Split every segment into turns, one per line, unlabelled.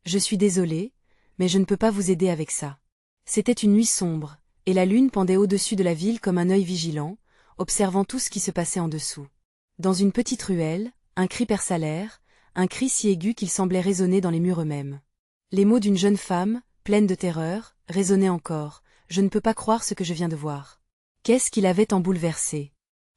Je suis désolé, mais je ne peux pas vous aider avec ça. C'était une nuit sombre, et la lune pendait au-dessus de la ville comme un œil vigilant, observant tout ce qui se passait en dessous. Dans une petite ruelle, un cri perça l'air, un cri si aigu qu'il semblait résonner dans les murs eux-mêmes. Les mots d'une jeune femme, pleine de terreur, résonnaient encore. Je ne peux pas croire ce que je viens de voir. Qu'est-ce qui l'avait tant bouleversé?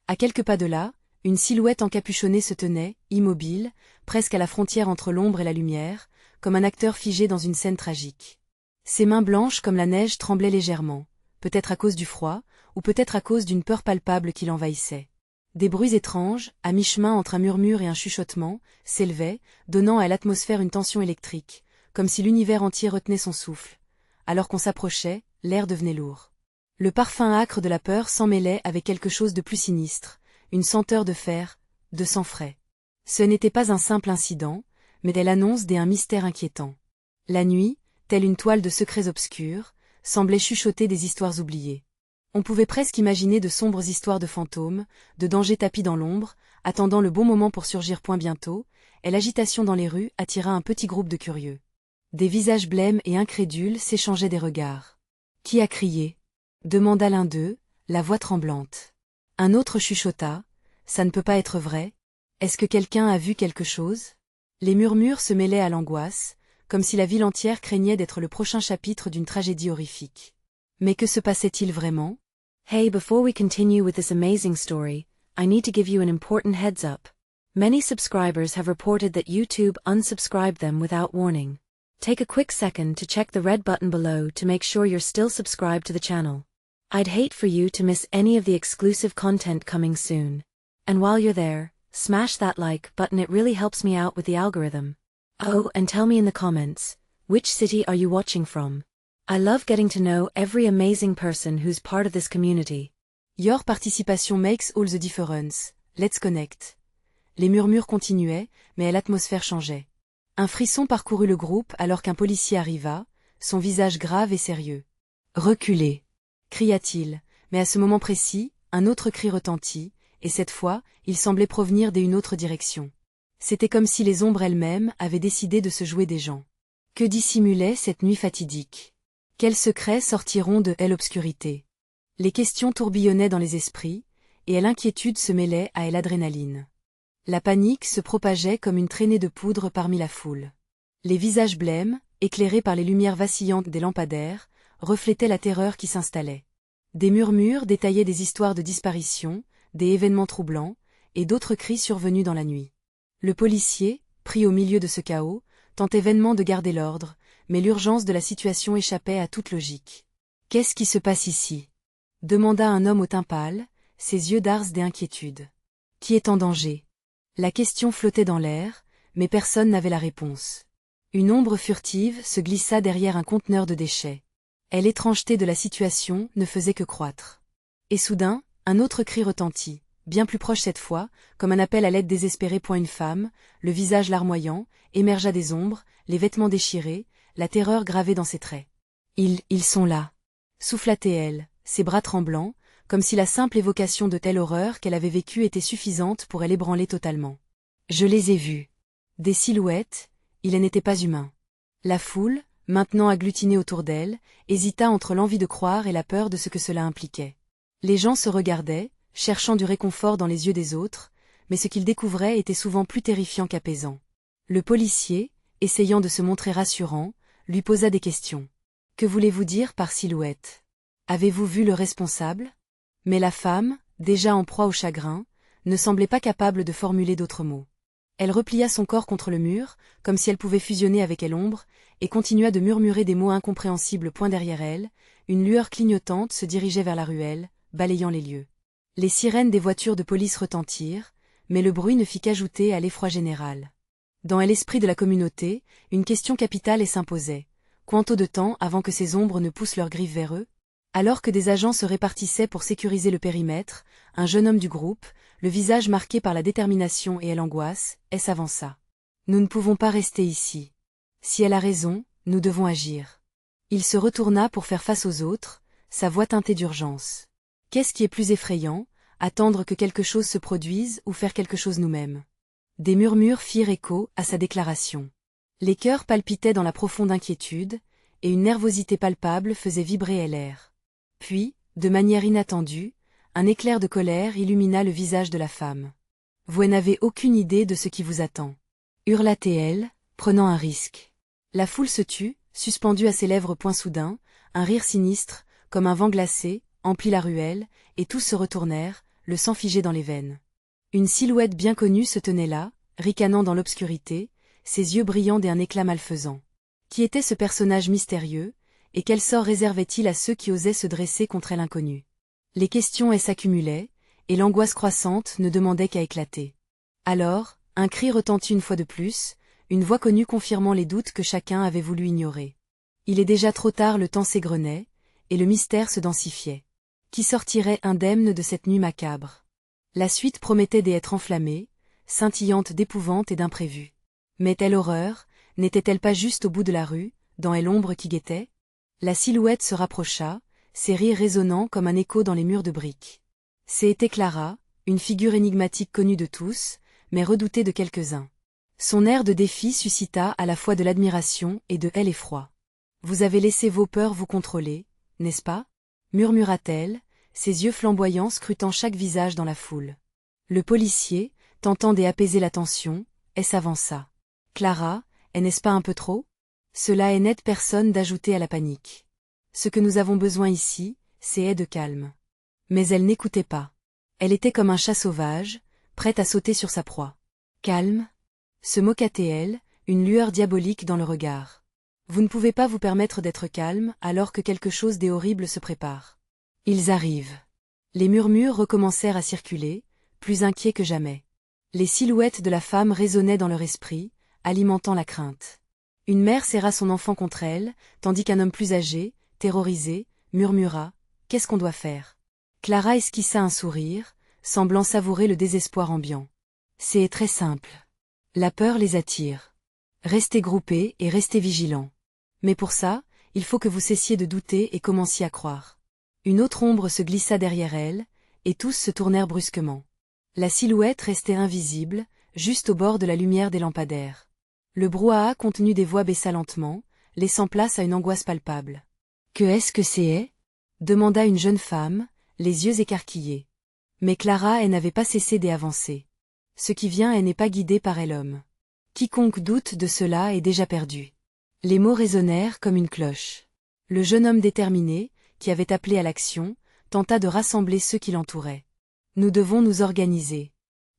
À quelques pas de là, une silhouette encapuchonnée se tenait, immobile, presque à la frontière entre l'ombre et la lumière, comme un acteur figé dans une scène tragique. Ses mains blanches comme la neige tremblaient légèrement, peut-être à cause du froid, ou peut-être à cause d'une peur palpable qui l'envahissait. Des bruits étranges, à mi-chemin entre un murmure et un chuchotement, s'élevaient, donnant à l'atmosphère une tension électrique, comme si l'univers entier retenait son souffle. Alors qu'on s'approchait, l'air devenait lourd. Le parfum âcre de la peur s'en mêlait avec quelque chose de plus sinistre, une senteur de fer, de sang frais. Ce n'était pas un simple incident, mais l'annonce d'un mystère inquiétant. La nuit, telle une toile de secrets obscurs, semblait chuchoter des histoires oubliées. On pouvait presque imaginer de sombres histoires de fantômes, de dangers tapis dans l'ombre, attendant le bon moment pour surgir point bientôt, et l'agitation dans les rues attira un petit groupe de curieux. Des visages blêmes et incrédules s'échangeaient des regards. « Qui a crié ?» demanda l'un d'eux, la voix tremblante. Un autre chuchota. « Ça ne peut pas être vrai. Est-ce que quelqu'un a vu quelque chose ?» Les murmures se mêlaient à l'angoisse, comme si la ville entière craignait d'être le prochain chapitre d'une tragédie horrifique. Mais que se passait-il vraiment?
Hey, before we continue with this amazing story, I need to give you an important heads up. Many subscribers have reported that YouTube unsubscribed them without warning. Take a quick second to check the red button below to make sure you're still subscribed to the channel. I'd hate for you to miss any of the exclusive content coming soon. And while you're there, smash that like button, it really helps me out with the algorithm. Oh, and tell me in the comments, which city are you watching from? I love getting to know every amazing person who's part of this community.
Your participation makes all the difference. Let's connect. Les murmures continuaient, mais l'atmosphère changeait. Un frisson parcourut le groupe alors qu'un policier arriva, son visage grave et sérieux. « Reculez !» cria-t-il, mais à ce moment précis, un autre cri retentit, et cette fois, il semblait provenir d'une autre direction. C'était comme si les ombres elles-mêmes avaient décidé de se jouer des gens. Que dissimulait cette nuit fatidique? Quels secrets sortiront de l'obscurité? Les questions tourbillonnaient dans les esprits, et l'inquiétude se mêlait à l'adrénaline. La panique se propageait comme une traînée de poudre parmi la foule. Les visages blêmes, éclairés par les lumières vacillantes des lampadaires, reflétaient la terreur qui s'installait. Des murmures détaillaient des histoires de disparition, des événements troublants, et d'autres cris survenus dans la nuit. Le policier, pris au milieu de ce chaos, tentait vainement de garder l'ordre, mais l'urgence de la situation échappait à toute logique. « Qu'est-ce qui se passe ici ?» demanda un homme au teint pâle, ses yeux dards d'inquiétude. « Qui est en danger ?» La question flottait dans l'air, mais personne n'avait la réponse. Une ombre furtive se glissa derrière un conteneur de déchets. Et l'étrangeté de la situation ne faisait que croître. Et soudain, un autre cri retentit, bien plus proche cette fois, comme un appel à l'aide désespéré. Une femme, le visage larmoyant, émergea des ombres, les vêtements déchirés, la terreur gravée dans ses traits. « Ils sont là !» souffla-t-elle, ses bras tremblants, comme si la simple évocation de telle horreur qu'elle avait vécue était suffisante pour l'ébranler totalement. « Je les ai vus. Des silhouettes, ils n'étaient pas humains. » La foule, maintenant agglutinée autour d'elle, hésita entre l'envie de croire et la peur de ce que cela impliquait. Les gens se regardaient, cherchant du réconfort dans les yeux des autres, mais ce qu'ils découvraient était souvent plus terrifiant qu'apaisant. Le policier, essayant de se montrer rassurant, lui posa des questions. « Que voulez-vous dire par silhouette? Avez-vous vu le responsable ?» Mais la femme, déjà en proie au chagrin, ne semblait pas capable de formuler d'autres mots. Elle replia son corps contre le mur, comme si elle pouvait fusionner avec l'ombre, et continua de murmurer des mots incompréhensibles. Derrière elle, une lueur clignotante se dirigeait vers la ruelle, balayant les lieux. Les sirènes des voitures de police retentirent, mais le bruit ne fit qu'ajouter à l'effroi général. Dans l'esprit de la communauté, une question capitale s'imposait. Quanto de temps avant que ces ombres ne poussent leurs griffes vers eux? Alors que des agents se répartissaient pour sécuriser le périmètre, un jeune homme du groupe, le visage marqué par la détermination et l'angoisse, s'avança. « Nous ne pouvons pas rester ici. Si elle a raison, nous devons agir. » Il se retourna pour faire face aux autres, sa voix teintée d'urgence. Qu'est-ce qui est plus effrayant, attendre que quelque chose se produise ou faire quelque chose nous-mêmes? Des murmures firent écho à sa déclaration. Les cœurs palpitaient dans la profonde inquiétude, et une nervosité palpable faisait vibrer l'air. Puis, de manière inattendue, un éclair de colère illumina le visage de la femme. « Vous n'avez aucune idée de ce qui vous attend. » hurla-t-elle, prenant un risque. La foule se tut, suspendue à ses lèvres point soudain, un rire sinistre, comme un vent glacé, emplit la ruelle, et tous se retournèrent, le sang figé dans les veines. Une silhouette bien connue se tenait là, ricanant dans l'obscurité, ses yeux brillants d'un éclat malfaisant. Qui était ce personnage mystérieux, et quel sort réservait-il à ceux qui osaient se dresser contre l'inconnu? Les questions s'accumulaient, et l'angoisse croissante ne demandait qu'à éclater. Alors, un cri retentit une fois de plus, une voix connue confirmant les doutes que chacun avait voulu ignorer. Il est déjà trop tard, le temps s'égrenait, et le mystère se densifiait. Qui sortirait indemne de cette nuit macabre? La suite promettait d'être enflammée, scintillante d'épouvante et d'imprévu. Mais telle horreur, n'était-elle pas juste au bout de la rue, dans l'ombre qui guettait? La silhouette se rapprocha, ses rires résonnant comme un écho dans les murs de briques. C'était Clara, une figure énigmatique connue de tous, mais redoutée de quelques-uns. Son air de défi suscita à la fois de l'admiration et de l'effroi. « Vous avez laissé vos peurs vous contrôler, n'est-ce pas ?» murmura-t-elle, ses yeux flamboyants scrutant chaque visage dans la foule. Le policier, tentant d'apaiser la tension, s'avança. « Clara, n'est-ce pas un peu trop? Cela n'aide personne d'ajouter à la panique. Ce que nous avons besoin ici, c'est de calme. » Mais elle n'écoutait pas. Elle était comme un chat sauvage, prête à sauter sur sa proie. « Calme ?» se moqua-t-elle, une lueur diabolique dans le regard. « Vous ne pouvez pas vous permettre d'être calme alors que quelque chose d'horrible se prépare. Ils arrivent. » Les murmures recommencèrent à circuler, plus inquiets que jamais. Les silhouettes de la femme résonnaient dans leur esprit, alimentant la crainte. Une mère serra son enfant contre elle, tandis qu'un homme plus âgé, terrorisé, murmura « Qu'est-ce qu'on doit faire ?» Clara esquissa un sourire, semblant savourer le désespoir ambiant. « C'est très simple. La peur les attire. Restez groupés et restez vigilants. Mais pour ça, il faut que vous cessiez de douter et commenciez à croire. » Une autre ombre se glissa derrière elle, et tous se tournèrent brusquement. La silhouette restait invisible, juste au bord de la lumière des lampadaires. Le brouhaha contenu des voix baissa lentement, laissant place à une angoisse palpable. « Que est-ce que c'est ?» demanda une jeune femme, les yeux écarquillés. Mais Clara n'avait pas cessé d'avancer. Ce qui vient n'est pas guidé par l'homme. Quiconque doute de cela est déjà perdu. Les mots résonnèrent comme une cloche. Le jeune homme déterminé, qui avait appelé à l'action, tenta de rassembler ceux qui l'entouraient. Nous devons nous organiser.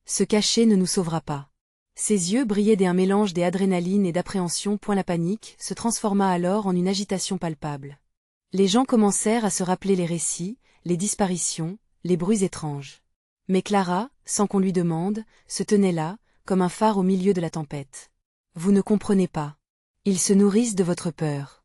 Se cacher ne nous sauvera pas. Ses yeux brillaient d'un mélange d'adrénaline et d'appréhension. La panique se transforma alors en une agitation palpable. Les gens commencèrent à se rappeler les récits, les disparitions, les bruits étranges. Mais Clara, sans qu'on lui demande, se tenait là, comme un phare au milieu de la tempête. Vous ne comprenez pas. Ils se nourrissent de votre peur.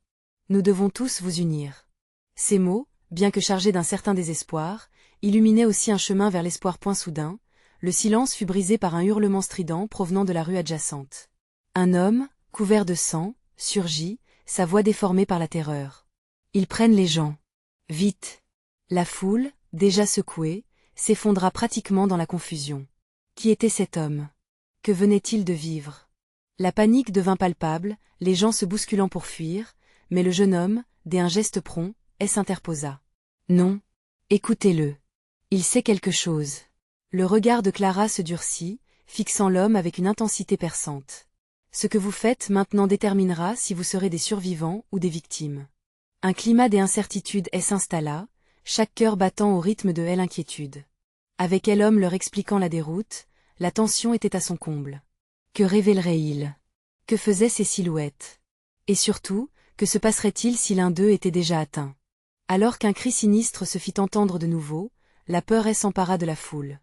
Nous devons tous vous unir. Ces mots, bien que chargés d'un certain désespoir, illuminaient aussi un chemin vers l'espoir. Soudain, le silence fut brisé par un hurlement strident provenant de la rue adjacente. Un homme, couvert de sang, surgit, sa voix déformée par la terreur. Ils prennent les gens. Vite. La foule, déjà secouée, s'effondra pratiquement dans la confusion. Qui était cet homme? Que venait-il de vivre? La panique devint palpable, les gens se bousculant pour fuir, mais le jeune homme, d'un geste prompt, s'interposa. Non. Écoutez-le. Il sait quelque chose. Le regard de Clara se durcit, fixant l'homme avec une intensité perçante. Ce que vous faites maintenant déterminera si vous serez des survivants ou des victimes. Un climat d'incertitude s'installa, chaque cœur battant au rythme de l'inquiétude. Avec l'homme leur expliquant la déroute, la tension était à son comble. Que révélerait-il? Que faisaient ces silhouettes? Et surtout, que se passerait-il si l'un d'eux était déjà atteint? Alors qu'un cri sinistre se fit entendre de nouveau, la peur s'empara de la foule.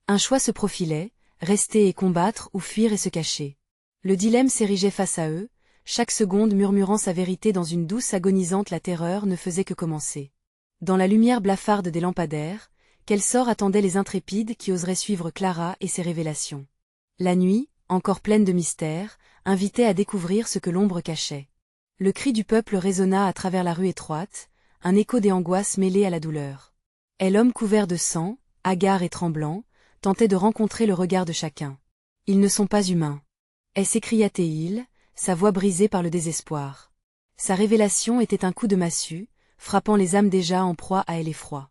Un choix se profilait, rester et combattre ou fuir et se cacher. Le dilemme s'érigeait face à eux, chaque seconde murmurant sa vérité dans une douce agonisante. La terreur ne faisait que commencer. Dans la lumière blafarde des lampadaires, quel sort attendait les intrépides qui oseraient suivre Clara et ses révélations? La nuit, encore pleine de mystères, invitait à découvrir ce que l'ombre cachait. Le cri du peuple résonna à travers la rue étroite, un écho des angoisses mêlées à la douleur. Et l'homme couvert de sang, hagard et tremblant, tentait de rencontrer le regard de chacun. Ils ne sont pas humains. S'écria-t-il, sa voix brisée par le désespoir. Sa révélation était un coup de massue, frappant les âmes déjà en proie à l'effroi.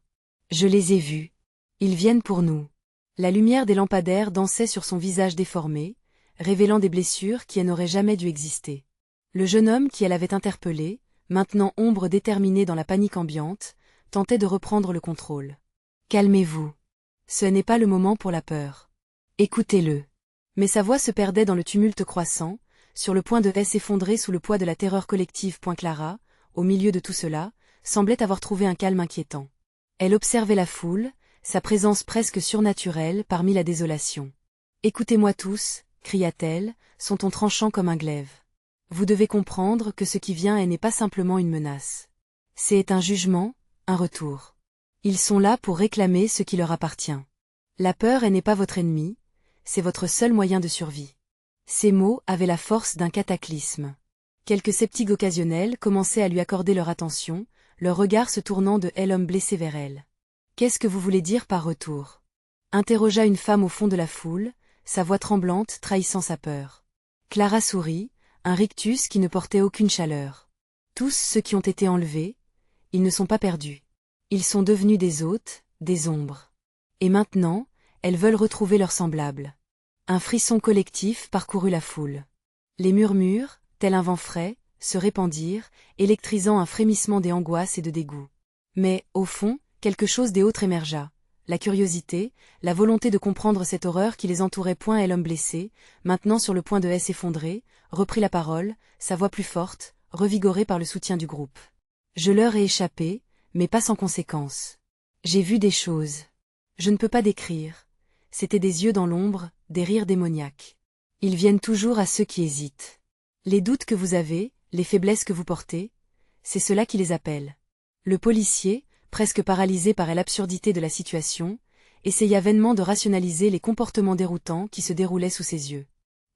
Je les ai vus. Ils viennent pour nous. La lumière des lampadaires dansait sur son visage déformé, révélant des blessures qui n'auraient jamais dû exister. Le jeune homme qui elle avait interpellé, maintenant ombre déterminée dans la panique ambiante, tentait de reprendre le contrôle. Calmez-vous. Ce n'est pas le moment pour la peur. Écoutez-le. Mais sa voix se perdait dans le tumulte croissant, sur le point de s'effondrer sous le poids de la terreur collective. Clara, au milieu de tout cela, semblait avoir trouvé un calme inquiétant. Elle observait la foule, sa présence presque surnaturelle parmi la désolation. « Écoutez-moi tous, cria-t-elle, son ton tranchant comme un glaive. Vous devez comprendre que ce qui vient n'est pas simplement une menace. C'est un jugement, un retour. Ils sont là pour réclamer ce qui leur appartient. La peur n'est pas votre ennemi, c'est votre seul moyen de survie. » Ces mots avaient la force d'un cataclysme. Quelques sceptiques occasionnels commençaient à lui accorder leur attention, leur regard se tournant de l'homme blessé vers elle. « Qu'est-ce que vous voulez dire par retour ?» interrogea une femme au fond de la foule, sa voix tremblante trahissant sa peur. Clara sourit, un rictus qui ne portait aucune chaleur. Tous ceux qui ont été enlevés, ils ne sont pas perdus. Ils sont devenus des hôtes, des ombres. Et maintenant, elles veulent retrouver leurs semblables. Un frisson collectif parcourut la foule. Les murmures, tel un vent frais, se répandirent, électrisant un frémissement des angoisses et de dégoût. Mais, au fond, quelque chose d'autre émergea. La curiosité, la volonté de comprendre cette horreur qui les entourait. Et l'homme blessé, maintenant sur le point de s'effondrer, reprit la parole, sa voix plus forte, revigorée par le soutien du groupe. Je leur ai échappé, mais pas sans conséquence. J'ai vu des choses. Je ne peux pas décrire. C'étaient des yeux dans l'ombre, des rires démoniaques. Ils viennent toujours à ceux qui hésitent. Les doutes que vous avez, les faiblesses que vous portez, c'est cela qui les appelle. Le policier, presque paralysé par l'absurdité de la situation, essaya vainement de rationaliser les comportements déroutants qui se déroulaient sous ses yeux.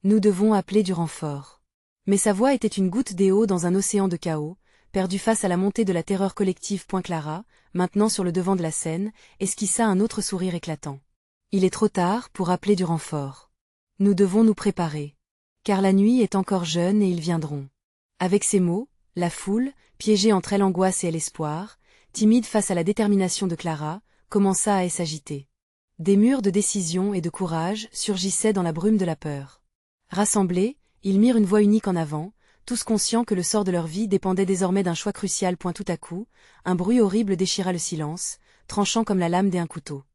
Nous devons appeler du renfort. Mais sa voix était une goutte d'eau dans un océan de chaos, perdue face à la montée de la terreur collective. Clara, maintenant sur le devant de la scène, esquissa un autre sourire éclatant. Il est trop tard pour appeler du renfort. Nous devons nous préparer. Car la nuit est encore jeune et ils viendront. Avec ces mots, la foule, piégée entre l'angoisse et l'espoir, timide face à la détermination de Clara, commença à s'agiter. Des murs de décision et de courage surgissaient dans la brume de la peur. Rassemblés, ils mirent une voix unique en avant, tous conscients que le sort de leur vie dépendait désormais d'un choix crucial. Tout à coup, un bruit horrible déchira le silence, tranchant comme la lame d'un couteau.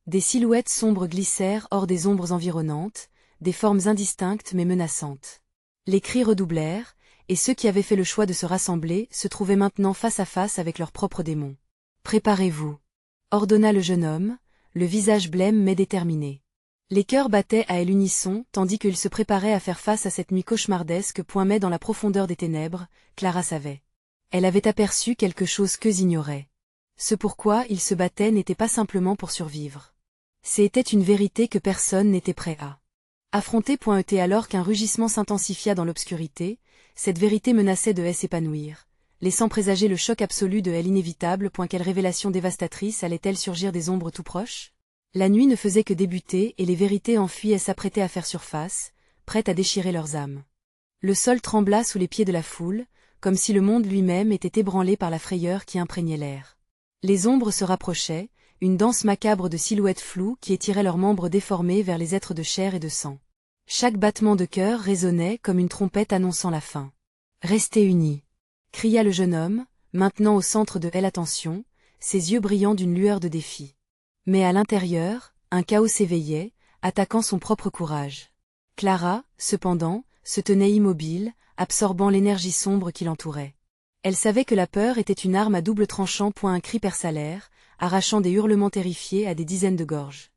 Des silhouettes sombres glissèrent hors des ombres environnantes, des formes indistinctes mais menaçantes. Les cris redoublèrent, et ceux qui avaient fait le choix de se rassembler se trouvaient maintenant face à face avec leurs propres démons. « Préparez-vous » ordonna le jeune homme, le visage blême mais déterminé. Les cœurs battaient à l'unisson tandis qu'il se préparait à faire face à cette nuit cauchemardesque. Mais dans la profondeur des ténèbres, Clara savait. Elle avait aperçu quelque chose qu'eux ignoraient. Ce pourquoi ils se battaient n'était pas simplement pour survivre. C'était une vérité que personne n'était prêt à affronter. Alors qu'un rugissement s'intensifia dans l'obscurité, cette vérité menaçait de s'épanouir, laissant présager le choc absolu de l'inévitable. Quelle révélation dévastatrice allait-elle surgir des ombres tout proches? La nuit ne faisait que débuter et les vérités enfuies s'apprêtaient à faire surface, prêtes à déchirer leurs âmes. Le sol trembla sous les pieds de la foule, comme si le monde lui-même était ébranlé par la frayeur qui imprégnait l'air. Les ombres se rapprochaient, une danse macabre de silhouettes floues qui étiraient leurs membres déformés vers les êtres de chair et de sang. Chaque battement de cœur résonnait comme une trompette annonçant la fin. « Restez unis !» cria le jeune homme, maintenant au centre de l'attention, ses yeux brillants d'une lueur de défi. Mais à l'intérieur, un chaos s'éveillait, attaquant son propre courage. Clara, cependant, se tenait immobile, absorbant l'énergie sombre qui l'entourait. Elle savait que la peur était une arme à double tranchant. Un cri perça l'air, arrachant des hurlements terrifiés à des dizaines de gorges.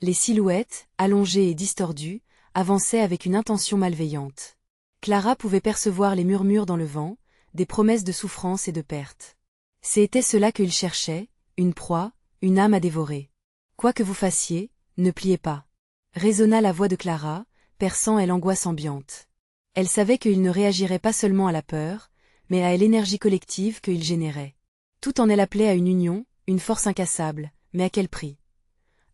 Les silhouettes, allongées et distordues, avançaient avec une intention malveillante. Clara pouvait percevoir les murmures dans le vent, des promesses de souffrance et de perte. C'était cela qu'il cherchait, une proie, une âme à dévorer. Quoi que vous fassiez, ne pliez pas. Résonna la voix de Clara, perçant l'angoisse ambiante. Elle savait qu'il ne réagirait pas seulement à la peur, mais à l'énergie collective qu'il générait. Tout en elle appelait à une union, une force incassable, mais à quel prix?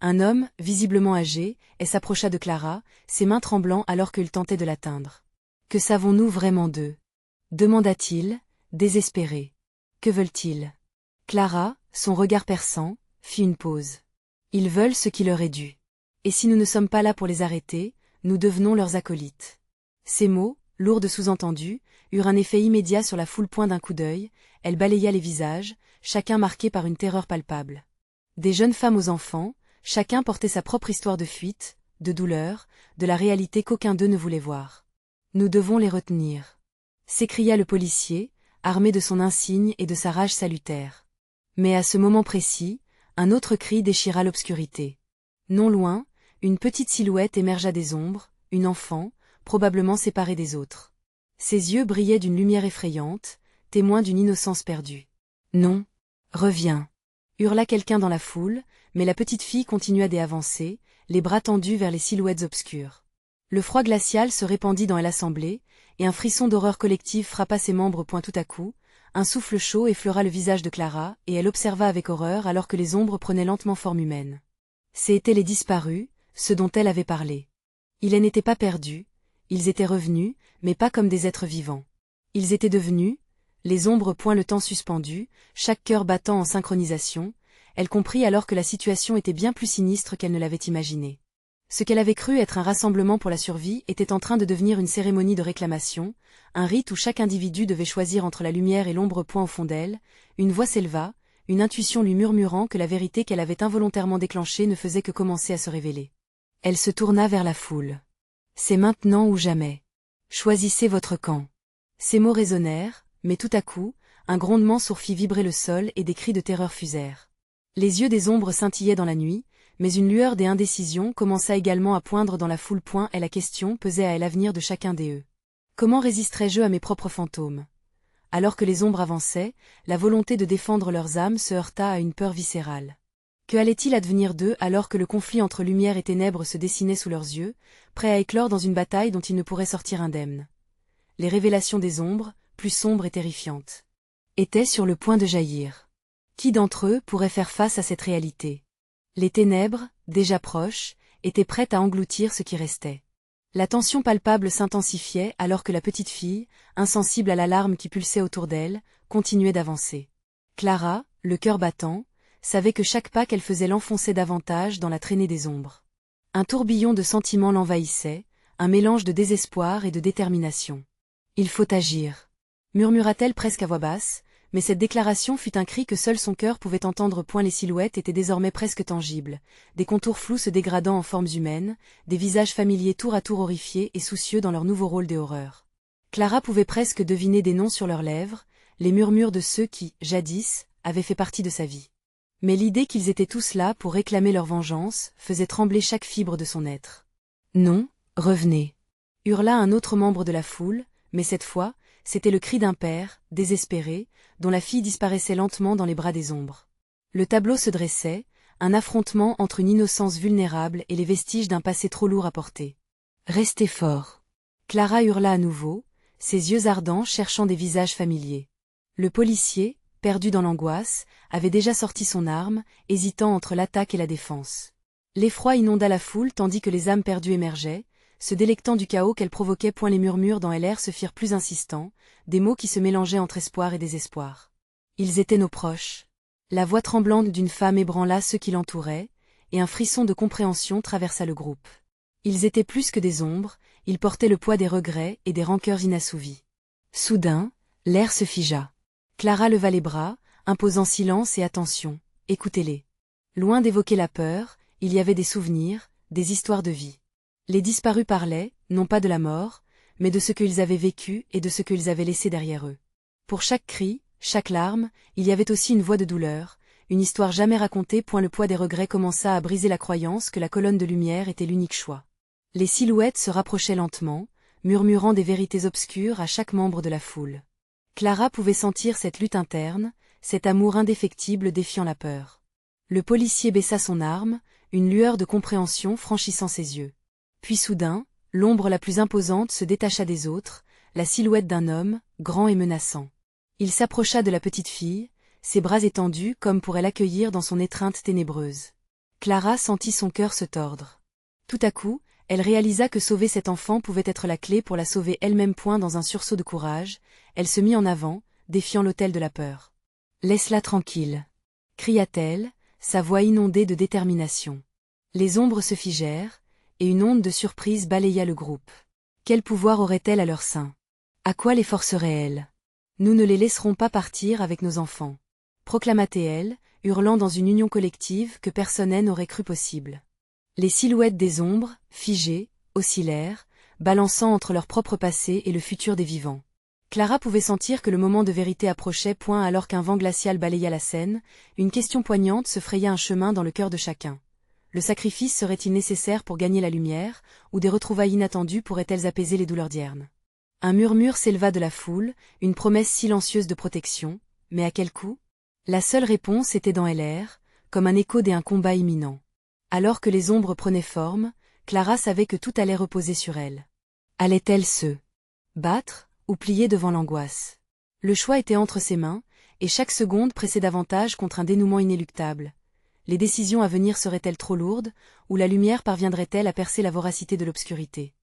Un homme, visiblement âgé, s'approcha de Clara, ses mains tremblant alors qu'il tentait de l'atteindre. Que savons-nous vraiment d'eux? Demanda-t-il, désespéré. Que veulent-ils? Clara, son regard perçant, fit une pause. Ils veulent ce qui leur est dû. Et si nous ne sommes pas là pour les arrêter, nous devenons leurs acolytes. Ces mots, lourds de sous-entendus, eurent un effet immédiat sur la foule. Point d'un coup d'œil, elle balaya les visages, chacun marqué par une terreur palpable. Des jeunes femmes aux enfants, chacun portait sa propre histoire de fuite, de douleur, de la réalité qu'aucun d'eux ne voulait voir. Nous devons les retenir, s'écria le policier, armé de son insigne et de sa rage salutaire. Mais à ce moment précis, un autre cri déchira l'obscurité. Non loin, une petite silhouette émergea des ombres, une enfant, probablement séparée des autres. Ses yeux brillaient d'une lumière effrayante, témoin d'une innocence perdue. « Non, reviens !» hurla quelqu'un dans la foule, mais la petite fille continua d'avancer, les bras tendus vers les silhouettes obscures. Le froid glacial se répandit dans l'assemblée, et un frisson d'horreur collective frappa ses membres. Tout à coup, un souffle chaud effleura le visage de Clara, et elle observa avec horreur alors que les ombres prenaient lentement forme humaine. C'étaient les disparus, ceux dont elle avait parlé. Ils n'étaient pas perdus, ils étaient revenus, mais pas comme des êtres vivants. Ils étaient devenus, les ombres. Le temps suspendu, chaque cœur battant en synchronisation, elle comprit alors que la situation était bien plus sinistre qu'elle ne l'avait imaginé. Ce qu'elle avait cru être un rassemblement pour la survie était en train de devenir une cérémonie de réclamation, un rite où chaque individu devait choisir entre la lumière et l'ombre. Au fond d'elle, une voix s'éleva, une intuition lui murmurant que la vérité qu'elle avait involontairement déclenchée ne faisait que commencer à se révéler. Elle se tourna vers la foule. « C'est maintenant ou jamais. Choisissez votre camp. » Ces mots résonnèrent, mais tout à coup, un grondement sourd fit vibrer le sol et des cris de terreur fusèrent. Les yeux des ombres scintillaient dans la nuit, mais une lueur d'indécision commença également à poindre dans la foule. Et la question pesait à l'avenir de chacun d'eux. Comment résisterais-je à mes propres fantômes? Alors que les ombres avançaient, la volonté de défendre leurs âmes se heurta à une peur viscérale. Que allait-il advenir d'eux alors que le conflit entre lumière et ténèbres se dessinait sous leurs yeux, prêt à éclore dans une bataille dont ils ne pourraient sortir indemnes? Les révélations des ombres, plus sombres et terrifiantes, étaient sur le point de jaillir. Qui d'entre eux pourrait faire face à cette réalité? Les ténèbres, déjà proches, étaient prêtes à engloutir ce qui restait. La tension palpable s'intensifiait alors que la petite fille, insensible à l'alarme qui pulsait autour d'elle, continuait d'avancer. Clara, le cœur battant, savait que chaque pas qu'elle faisait l'enfonçait davantage dans la traînée des ombres. Un tourbillon de sentiments l'envahissait, un mélange de désespoir et de détermination. « Il faut agir », murmura-t-elle presque à voix basse, mais cette déclaration fut un cri que seul son cœur pouvait entendre. Les silhouettes étaient désormais presque tangibles, des contours flous se dégradant en formes humaines, des visages familiers tour à tour horrifiés et soucieux dans leur nouveau rôle de horreur. Clara pouvait presque deviner des noms sur leurs lèvres, les murmures de ceux qui, jadis, avaient fait partie de sa vie. Mais l'idée qu'ils étaient tous là pour réclamer leur vengeance faisait trembler chaque fibre de son être. « Non, revenez !» hurla un autre membre de la foule, mais cette fois, c'était le cri d'un père, désespéré, dont la fille disparaissait lentement dans les bras des ombres. Le tableau se dressait, un affrontement entre une innocence vulnérable et les vestiges d'un passé trop lourd à porter. « Restez fort !» Clara hurla à nouveau, ses yeux ardents cherchant des visages familiers. Le policier, perdu dans l'angoisse, avait déjà sorti son arme, hésitant entre l'attaque et la défense. L'effroi inonda la foule tandis que les âmes perdues émergeaient, se délectant du chaos qu'elle provoquait. Les murmures dans LR se firent plus insistants, des mots qui se mélangeaient entre espoir et désespoir. Ils étaient nos proches. La voix tremblante d'une femme ébranla ceux qui l'entouraient, et un frisson de compréhension traversa le groupe. Ils étaient plus que des ombres, ils portaient le poids des regrets et des rancœurs inassouvis. Soudain, l'air se figea. Clara leva les bras, imposant silence et attention. Écoutez-les. Loin d'évoquer la peur, il y avait des souvenirs, des histoires de vie. Les disparus parlaient, non pas de la mort, mais de ce qu'ils avaient vécu et de ce qu'ils avaient laissé derrière eux. Pour chaque cri, chaque larme, il y avait aussi une voix de douleur, une histoire jamais racontée. Le poids des regrets commença à briser la croyance que la colonne de lumière était l'unique choix. Les silhouettes se rapprochaient lentement, murmurant des vérités obscures à chaque membre de la foule. Clara pouvait sentir cette lutte interne, cet amour indéfectible défiant la peur. Le policier baissa son arme, une lueur de compréhension franchissant ses yeux. Puis soudain, l'ombre la plus imposante se détacha des autres, la silhouette d'un homme, grand et menaçant. Il s'approcha de la petite fille, ses bras étendus comme pour l'accueillir dans son étreinte ténébreuse. Clara sentit son cœur se tordre. Tout à coup, Elle réalisa que sauver cet enfant pouvait être la clé pour la sauver elle-même. Dans un sursaut de courage, elle se mit en avant, défiant l'autel de la peur. « Laisse-la tranquille !» cria-t-elle, sa voix inondée de détermination. Les ombres se figèrent, et une onde de surprise balaya le groupe. Quel pouvoir aurait-elle à leur sein? À quoi les forcerait-elle? Nous ne les laisserons pas partir avec nos enfants, proclama-t-elle, hurlant dans une union collective que personne n'aurait cru possible. Les silhouettes des ombres, figées, oscillèrent, balançant entre leur propre passé et le futur des vivants. Clara pouvait sentir que le moment de vérité approchait. Alors qu'un vent glacial balaya la scène, une question poignante se fraya un chemin dans le cœur de chacun. Le sacrifice serait-il nécessaire pour gagner la lumière, ou des retrouvailles inattendues pourraient-elles apaiser les douleurs d'Yerne? Un murmure s'éleva de la foule, une promesse silencieuse de protection, mais à quel coût? La seule réponse était dans l'air, comme un écho d'un combat imminent. Alors que les ombres prenaient forme, Clara savait que tout allait reposer sur elle. Allait-elle se battre, ou plier devant l'angoisse? Le choix était entre ses mains, et chaque seconde pressait davantage contre un dénouement inéluctable. Les décisions à venir seraient-elles trop lourdes, ou la lumière parviendrait-elle à percer la voracité de l'obscurité?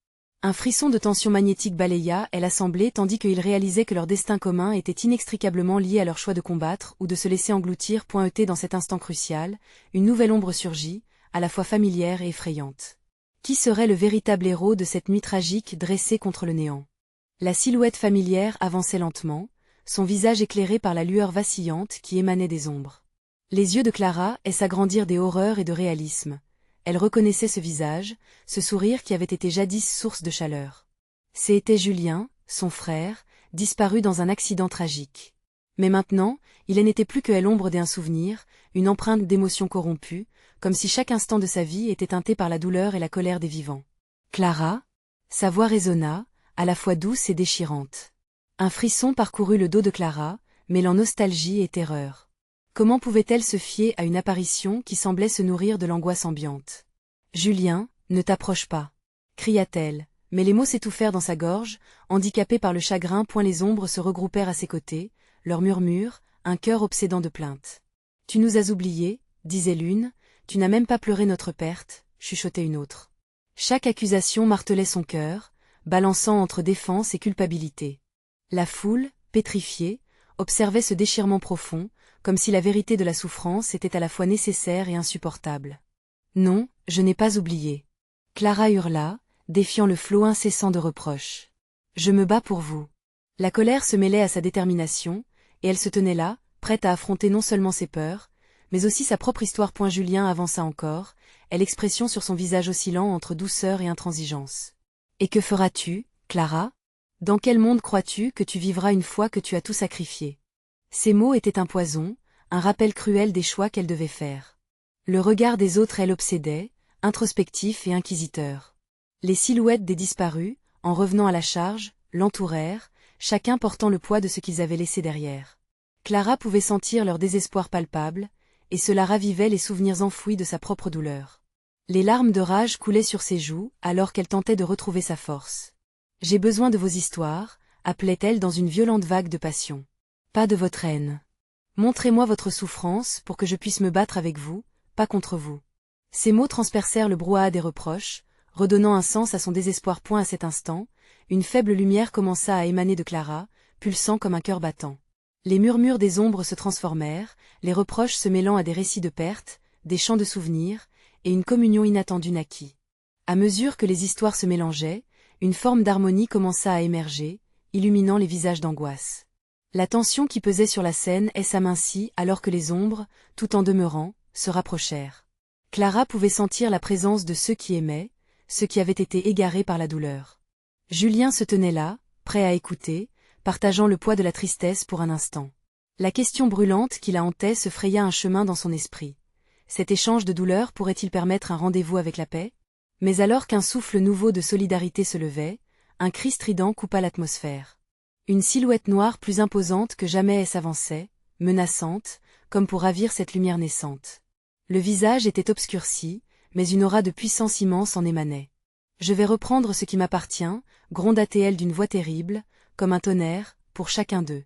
Un frisson de tension magnétique balaya l'assemblée tandis qu'ils réalisaient que leur destin commun était inextricablement lié à leur choix de combattre ou de se laisser engloutir. Dans cet instant crucial, une nouvelle ombre surgit, à la fois familière et effrayante. Qui serait le véritable héros de cette nuit tragique dressée contre le néant? La silhouette familière avançait lentement, son visage éclairé par la lueur vacillante qui émanait des ombres. Les yeux de Clara s'agrandirent des horreurs et de réalisme. Elle reconnaissait ce visage, ce sourire qui avait été jadis source de chaleur. C'était Julien, son frère, disparu dans un accident tragique. Mais maintenant, il n'était plus que l'ombre d'un souvenir, une empreinte d'émotion corrompue, comme si chaque instant de sa vie était teinté par la douleur et la colère des vivants. Clara? Sa voix résonna, à la fois douce et déchirante. Un frisson parcourut le dos de Clara, mêlant nostalgie et terreur. Comment pouvait-elle se fier à une apparition qui semblait se nourrir de l'angoisse ambiante? « Julien, ne t'approche pas !» cria-t-elle, mais les mots s'étouffèrent dans sa gorge, handicapés par le chagrin. Les ombres se regroupèrent à ses côtés, leur murmure, un cœur obsédant de plaintes. « Tu nous as oubliés, disait l'une, tu n'as même pas pleuré notre perte, chuchotait une autre. Chaque accusation martelait son cœur, balançant entre défense et culpabilité. La foule, pétrifiée, observait ce déchirement profond, comme si la vérité de la souffrance était à la fois nécessaire et insupportable. « Non, je n'ai pas oublié. » Clara hurla, défiant le flot incessant de reproches. « Je me bats pour vous. » La colère se mêlait à sa détermination, et elle se tenait là, prête à affronter non seulement ses peurs, mais aussi sa propre histoire. Julien avança encore, l'expression sur son visage oscillant entre douceur et intransigeance. « Et que feras-tu, Clara? Dans quel monde crois-tu que tu vivras une fois que tu as tout sacrifié? » Ces mots étaient un poison, un rappel cruel des choix qu'elle devait faire. Le regard des autres l'obsédait, introspectif et inquisiteur. Les silhouettes des disparus, en revenant à la charge, l'entourèrent, chacun portant le poids de ce qu'ils avaient laissé derrière. Clara pouvait sentir leur désespoir palpable, et cela ravivait les souvenirs enfouis de sa propre douleur. Les larmes de rage coulaient sur ses joues alors qu'elle tentait de retrouver sa force. « J'ai besoin de vos histoires », appelait-elle dans une violente vague de passion. « Pas de votre haine. Montrez-moi votre souffrance pour que je puisse me battre avec vous, pas contre vous. » Ces mots transpercèrent le brouhaha des reproches, redonnant un sens à son désespoir. À cet instant, une faible lumière commença à émaner de Clara, pulsant comme un cœur battant. Les murmures des ombres se transformèrent, les reproches se mêlant à des récits de perte, des chants de souvenirs, et une communion inattendue naquit. À mesure que les histoires se mélangeaient, une forme d'harmonie commença à émerger, illuminant les visages d'angoisse. La tension qui pesait sur la scène s'amincit alors que les ombres, tout en demeurant, se rapprochèrent. Clara pouvait sentir la présence de ceux qui aimaient, ceux qui avaient été égarés par la douleur. Julien se tenait là, prêt à écouter, partageant le poids de la tristesse pour un instant. La question brûlante qui la hantait se fraya un chemin dans son esprit. Cet échange de douleurs pourrait-il permettre un rendez-vous avec la paix? Mais alors qu'un souffle nouveau de solidarité se levait, un cri strident coupa l'atmosphère. Une silhouette noire plus imposante que jamais s'avançait, menaçante, comme pour ravir cette lumière naissante. Le visage était obscurci, mais une aura de puissance immense en émanait. « Je vais reprendre ce qui m'appartient », gronda-t-elle d'une voix terrible, comme un tonnerre, pour chacun d'eux.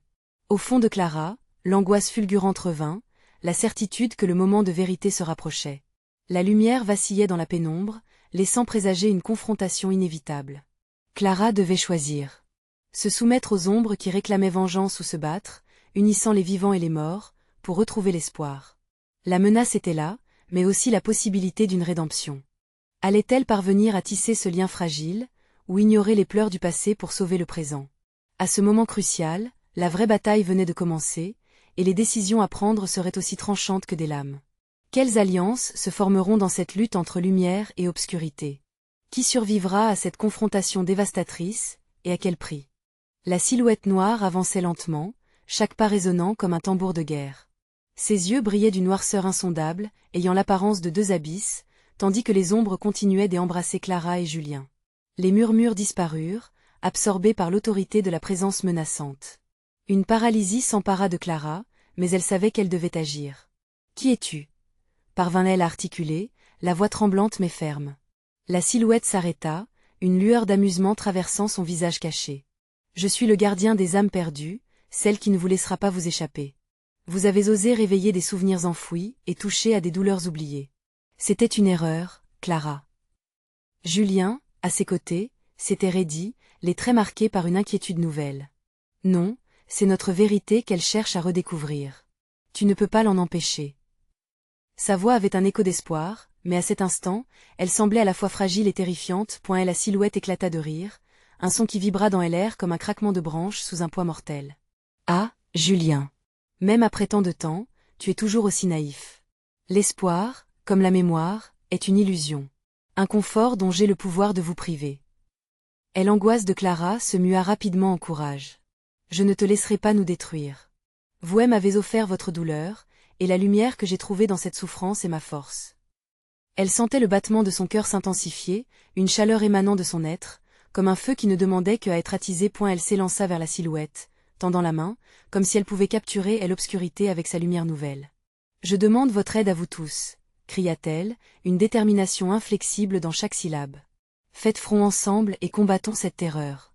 Au fond de Clara, l'angoisse fulgurante revint, la certitude que le moment de vérité se rapprochait. La lumière vacillait dans la pénombre, laissant présager une confrontation inévitable. Clara devait choisir. Se soumettre aux ombres qui réclamaient vengeance ou se battre, unissant les vivants et les morts, pour retrouver l'espoir. La menace était là, mais aussi la possibilité d'une rédemption. Allait-elle parvenir à tisser ce lien fragile, ou ignorer les pleurs du passé pour sauver le présent? À ce moment crucial, la vraie bataille venait de commencer, et les décisions à prendre seraient aussi tranchantes que des lames. Quelles alliances se formeront dans cette lutte entre lumière et obscurité? Qui survivra à cette confrontation dévastatrice, et à quel prix? La silhouette noire avançait lentement, chaque pas résonnant comme un tambour de guerre. Ses yeux brillaient d'une noirceur insondable, ayant l'apparence de deux abysses, tandis que les ombres continuaient d'embrasser Clara et Julien. Les murmures disparurent, absorbés par l'autorité de la présence menaçante. Une paralysie s'empara de Clara, mais elle savait qu'elle devait agir. « Qui es-tu » parvint-elle à articuler, la voix tremblante mais ferme. La silhouette s'arrêta, une lueur d'amusement traversant son visage caché. « Je suis le gardien des âmes perdues, celle qui ne vous laissera pas vous échapper. Vous avez osé réveiller des souvenirs enfouis et toucher à des douleurs oubliées. C'était une erreur, Clara. » Julien, à ses côtés, s'était raidi, les traits marqués par une inquiétude nouvelle. « Non, c'est notre vérité qu'elle cherche à redécouvrir. Tu ne peux pas l'en empêcher. » Sa voix avait un écho d'espoir, mais à cet instant, elle semblait à la fois fragile et terrifiante. La silhouette éclata de rire, un son qui vibra dans l'air comme un craquement de branches sous un poids mortel. « Ah, Julien. Même après tant de temps, tu es toujours aussi naïf. L'espoir, comme la mémoire, est une illusion. Un confort dont j'ai le pouvoir de vous priver. » Et l'angoisse de Clara se mua rapidement en courage. « Je ne te laisserai pas nous détruire. Vous m'avez offert votre douleur, et la lumière que j'ai trouvée dans cette souffrance est ma force. » Elle sentait le battement de son cœur s'intensifier, une chaleur émanant de son être, comme un feu qui ne demandait qu'à être attisé. Elle s'élança vers la silhouette, tendant la main, comme si elle pouvait capturer l'obscurité avec sa lumière nouvelle. « Je demande votre aide à vous tous, » cria-t-elle, une détermination inflexible dans chaque syllabe. « Faites front ensemble et combattons cette terreur. »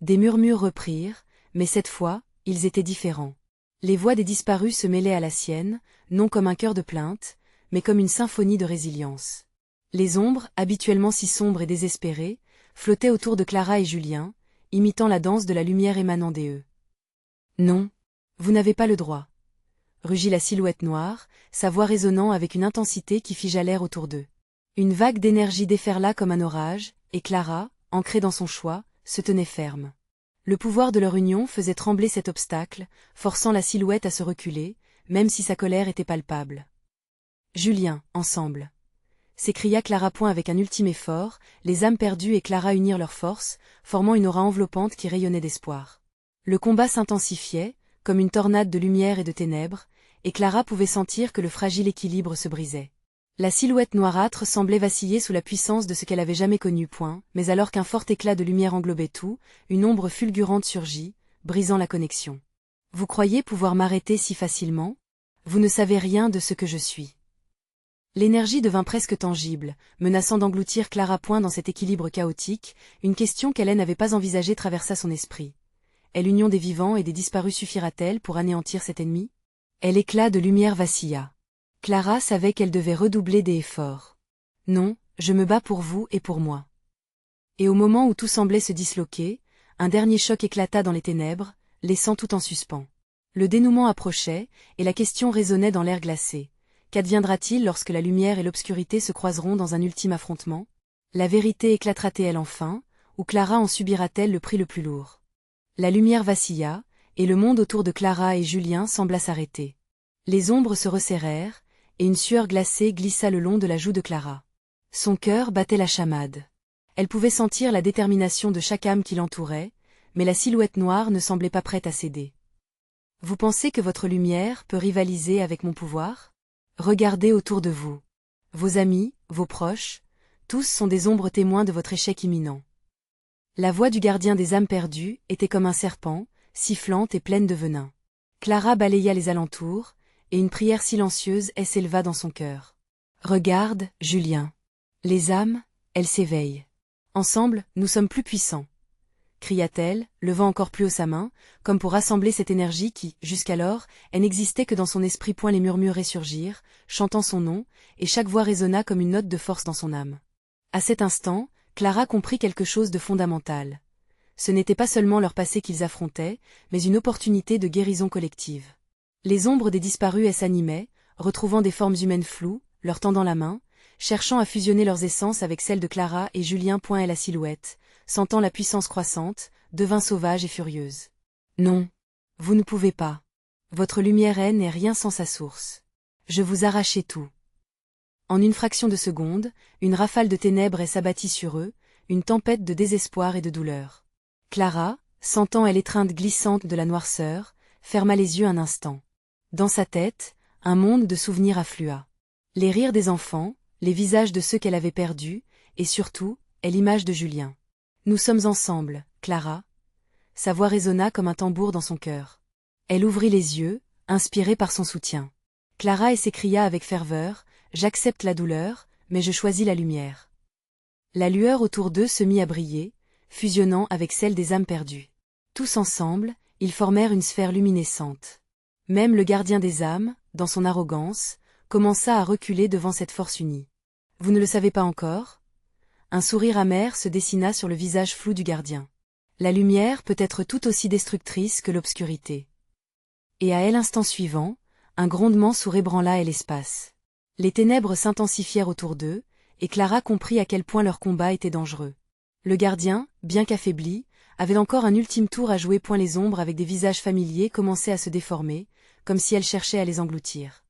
Des murmures reprirent, mais cette fois, ils étaient différents. Les voix des disparus se mêlaient à la sienne, non comme un chœur de plainte, mais comme une symphonie de résilience. Les ombres, habituellement si sombres et désespérées, flottaient autour de Clara et Julien, imitant la danse de la lumière émanant d'eux. « Non, vous n'avez pas le droit. » rugit la silhouette noire, sa voix résonnant avec une intensité qui figea l'air autour d'eux. Une vague d'énergie déferla comme un orage, et Clara, ancrée dans son choix, se tenait ferme. Le pouvoir de leur union faisait trembler cet obstacle, forçant la silhouette à se reculer, même si sa colère était palpable. « Julien, ensemble !» s'écria Clara. Avec un ultime effort, les âmes perdues et Clara unirent leurs forces, formant une aura enveloppante qui rayonnait d'espoir. Le combat s'intensifiait, comme une tornade de lumière et de ténèbres, et Clara pouvait sentir que le fragile équilibre se brisait. La silhouette noirâtre semblait vaciller sous la puissance de ce qu'elle avait jamais connu. Mais alors qu'un fort éclat de lumière englobait tout, une ombre fulgurante surgit, brisant la connexion. « Vous croyez pouvoir m'arrêter si facilement? Vous ne savez rien de ce que je suis. » L'énergie devint presque tangible, menaçant d'engloutir Clara. Dans cet équilibre chaotique, une question qu'elle n'avait pas envisagée traversa son esprit. L'union des vivants et des disparus suffira-t-elle pour anéantir cet ennemi? L'éclat de lumière vacilla. Clara savait qu'elle devait redoubler d'efforts. « Non, je me bats pour vous et pour moi. » Et au moment où tout semblait se disloquer, un dernier choc éclata dans les ténèbres, laissant tout en suspens. Le dénouement approchait, et la question résonnait dans l'air glacé. Qu'adviendra-t-il lorsque la lumière et l'obscurité se croiseront dans un ultime affrontement? La vérité éclatera-t-elle enfin, ou Clara en subira-t-elle le prix le plus lourd? La lumière vacilla, et le monde autour de Clara et Julien sembla s'arrêter. Les ombres se resserrèrent, et une sueur glacée glissa le long de la joue de Clara. Son cœur battait la chamade. Elle pouvait sentir la détermination de chaque âme qui l'entourait, mais la silhouette noire ne semblait pas prête à céder. « Vous pensez que votre lumière peut rivaliser avec mon pouvoir? Regardez autour de vous. Vos amis, vos proches, tous sont des ombres témoins de votre échec imminent. » La voix du gardien des âmes perdues était comme un serpent, sifflante et pleine de venin. Clara balaya les alentours, et une prière silencieuse s'éleva dans son cœur. « Regarde, Julien. Les âmes, elles s'éveillent. Ensemble, nous sommes plus puissants. » cria-t-elle, levant encore plus haut sa main, comme pour rassembler cette énergie qui, jusqu'alors, n'existait que dans son esprit. Les murmures ressurgirent, chantant son nom, et chaque voix résonna comme une note de force dans son âme. À cet instant, Clara comprit quelque chose de fondamental. Ce n'était pas seulement leur passé qu'ils affrontaient, mais une opportunité de guérison collective. Les ombres des disparus s'animaient, retrouvant des formes humaines floues, leur tendant la main, cherchant à fusionner leurs essences avec celles de Clara et Julien. Et la silhouette, sentant la puissance croissante, devint sauvage et furieuse. Non. Vous ne pouvez pas. Votre lumière n'est rien sans sa source. Je vous arrachais tout. En une fraction de seconde, une rafale de ténèbres s'abattit sur eux, une tempête de désespoir et de douleur. Clara, sentant l'étreinte glissante de la noirceur, ferma les yeux un instant. Dans sa tête, un monde de souvenirs afflua. Les rires des enfants, les visages de ceux qu'elle avait perdus, et surtout, l'image de Julien. Nous sommes ensemble, Clara. Sa voix résonna comme un tambour dans son cœur. Elle ouvrit les yeux, inspirée par son soutien. Clara s'écria avec ferveur, « J'accepte la douleur, mais je choisis la lumière. » La lueur autour d'eux se mit à briller, fusionnant avec celle des âmes perdues. Tous ensemble, ils formèrent une sphère luminescente. Même le gardien des âmes, dans son arrogance, commença à reculer devant cette force unie. Vous ne le savez pas encore ? Un sourire amer se dessina sur le visage flou du gardien. La lumière peut être tout aussi destructrice que l'obscurité. Et à l'instant suivant, un grondement sourd ébranla l'espace. Les ténèbres s'intensifièrent autour d'eux, et Clara comprit à quel point leur combat était dangereux. Le gardien, bien qu'affaibli, avait encore un ultime tour à jouer. Les ombres avec des visages familiers commençaient à se déformer, comme si elles cherchaient à les engloutir.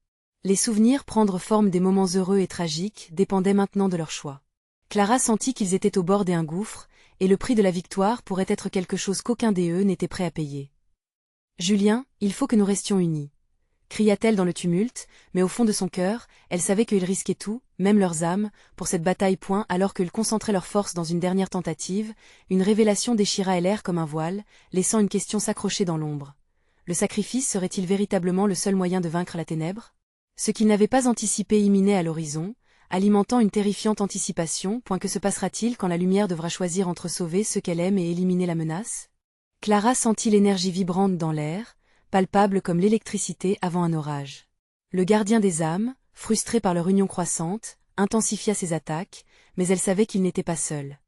Les souvenirs prendre forme des moments heureux et tragiques dépendaient maintenant de leur choix. Clara sentit qu'ils étaient au bord d'un gouffre, et le prix de la victoire pourrait être quelque chose qu'aucun d'eux n'était prêt à payer. « Julien, il faut que nous restions unis », cria-t-elle dans le tumulte, mais au fond de son cœur, elle savait qu'ils risquaient tout, même leurs âmes, pour cette bataille. Alors qu'ils concentraient leurs forces dans une dernière tentative, une révélation déchira l'air comme un voile, laissant une question s'accrocher dans l'ombre. Le sacrifice serait-il véritablement le seul moyen de vaincre la ténèbre ? Ce qu'ils n'avaient pas anticipé imminait à l'horizon, alimentant une terrifiante anticipation. Que se passera-t-il quand la lumière devra choisir entre sauver ceux qu'elle aime et éliminer la menace ? Clara sentit l'énergie vibrante dans l'air, palpable comme l'électricité avant un orage. Le gardien des âmes, frustré par leur union croissante, intensifia ses attaques, mais elle savait qu'il n'était pas seul.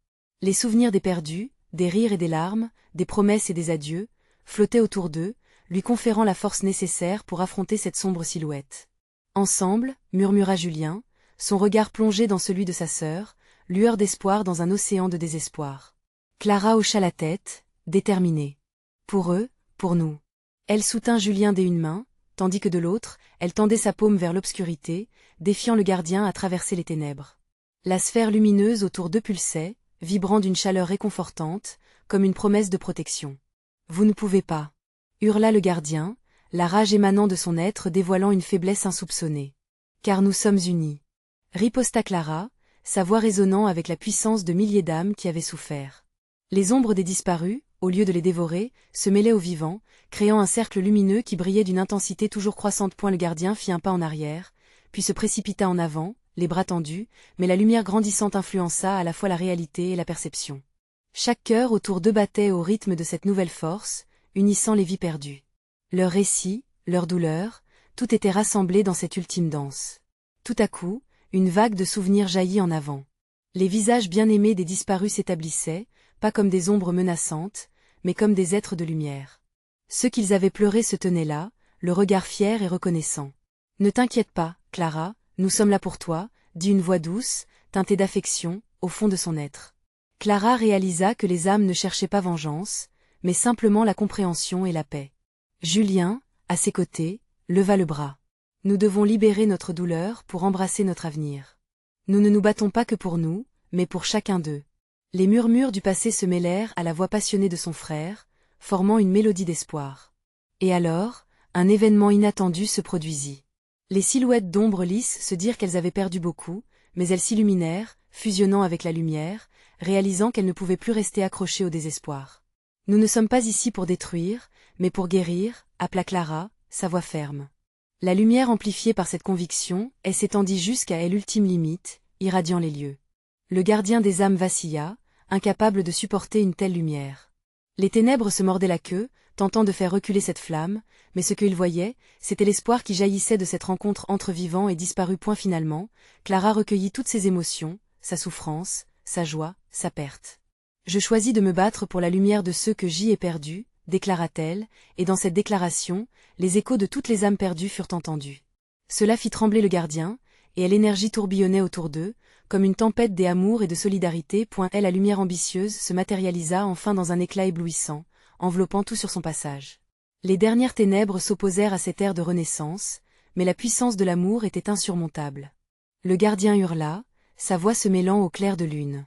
Les souvenirs des perdus, des rires et des larmes, des promesses et des adieux, flottaient autour d'eux, lui conférant la force nécessaire pour affronter cette sombre silhouette. Ensemble, murmura Julien, son regard plongé dans celui de sa sœur, lueur d'espoir dans un océan de désespoir. Clara hocha la tête, déterminée. Pour eux, pour nous. Elle soutint Julien d'une main, tandis que de l'autre, elle tendait sa paume vers l'obscurité, défiant le gardien à traverser les ténèbres. La sphère lumineuse autour d'eux pulsait, vibrant d'une chaleur réconfortante, comme une promesse de protection. « Vous ne pouvez pas » hurla le gardien, la rage émanant de son être dévoilant une faiblesse insoupçonnée. « Car nous sommes unis. » Riposta Clara, sa voix résonnant avec la puissance de milliers d'âmes qui avaient souffert. Les ombres des disparus, au lieu de les dévorer, se mêlaient aux vivants, créant un cercle lumineux qui brillait d'une intensité toujours croissante. Le gardien fit un pas en arrière, puis se précipita en avant, les bras tendus, mais la lumière grandissante influença à la fois la réalité et la perception. Chaque cœur autour d'eux battait au rythme de cette nouvelle force, unissant les vies perdues. Leurs récits, leurs douleurs, tout était rassemblé dans cette ultime danse. Tout à coup, une vague de souvenirs jaillit en avant. Les visages bien-aimés des disparus s'établissaient, pas comme des ombres menaçantes, mais comme des êtres de lumière. Ceux qu'ils avaient pleurés se tenaient là, le regard fier et reconnaissant. « Ne t'inquiète pas, Clara, nous sommes là pour toi », dit une voix douce, teintée d'affection, au fond de son être. Clara réalisa que les âmes ne cherchaient pas vengeance, mais simplement la compréhension et la paix. Julien, à ses côtés, leva le bras. « Nous devons libérer notre douleur pour embrasser notre avenir. Nous ne nous battons pas que pour nous, mais pour chacun d'eux. » Les murmures du passé se mêlèrent à la voix passionnée de son frère, formant une mélodie d'espoir. Et alors, un événement inattendu se produisit. Les silhouettes d'ombres lisses se dirent qu'elles avaient perdu beaucoup, mais elles s'illuminèrent, fusionnant avec la lumière, réalisant qu'elles ne pouvaient plus rester accrochées au désespoir. « Nous ne sommes pas ici pour détruire, mais pour guérir », appela Clara, sa voix ferme. La lumière amplifiée par cette conviction, elle s'étendit jusqu'à l'ultime limite, irradiant les lieux. Le gardien des âmes vacilla, incapable de supporter une telle lumière. Les ténèbres se mordaient la queue, tentant de faire reculer cette flamme, mais ce qu'il voyait, c'était l'espoir qui jaillissait de cette rencontre entre vivants et disparus. Finalement, Clara recueillit toutes ses émotions, sa souffrance, sa joie, sa perte. Je choisis de me battre pour la lumière de ceux que j'y ai perdus, déclara-t-elle, et dans cette déclaration, les échos de toutes les âmes perdues furent entendus. Cela fit trembler le gardien, et l'énergie tourbillonnait autour d'eux, comme une tempête des amours et de solidarité. La lumière ambitieuse se matérialisa enfin dans un éclat éblouissant, enveloppant tout sur son passage. Les dernières ténèbres s'opposèrent à cet air de renaissance, mais la puissance de l'amour était insurmontable. Le gardien hurla, sa voix se mêlant au clair de lune.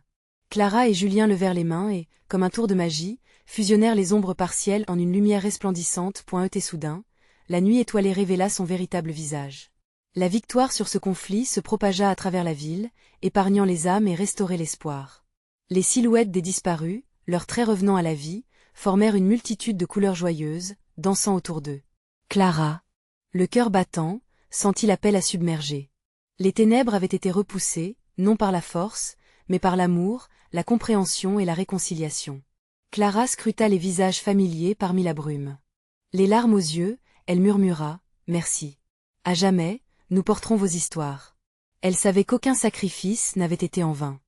Clara et Julien levèrent les mains et, comme un tour de magie, fusionnèrent les ombres partielles en une lumière resplendissante. Et soudain, la nuit étoilée révéla son véritable visage. La victoire sur ce conflit se propagea à travers la ville, épargnant les âmes et restaurait l'espoir. Les silhouettes des disparus, leurs traits revenant à la vie, formèrent une multitude de couleurs joyeuses, dansant autour d'eux. Clara, le cœur battant, sentit l'appel à submerger. Les ténèbres avaient été repoussées, non par la force, mais par l'amour, la compréhension et la réconciliation. Clara scruta les visages familiers parmi la brume. Les larmes aux yeux, elle murmura « Merci. À jamais, nous porterons vos histoires. » Elle savait qu'aucun sacrifice n'avait été en vain.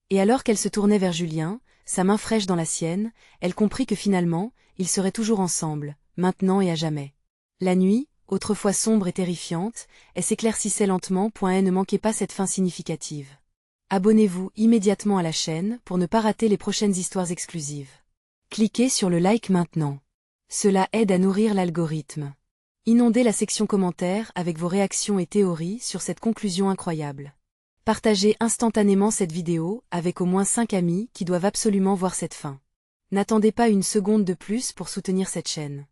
Et alors qu'elle se tournait vers Julien, sa main fraîche dans la sienne, elle comprit que finalement, ils seraient toujours ensemble, maintenant et à jamais. La nuit, autrefois sombre et terrifiante, elle s'éclaircissait lentement. Ne manquez pas cette fin significative. Abonnez-vous immédiatement à la chaîne pour ne pas rater les prochaines histoires exclusives. Cliquez sur le like maintenant. Cela aide à nourrir l'algorithme. Inondez la section commentaires avec vos réactions et théories sur cette conclusion incroyable. Partagez instantanément cette vidéo avec au moins 5 amis qui doivent absolument voir cette fin. N'attendez pas une seconde de plus pour soutenir cette chaîne.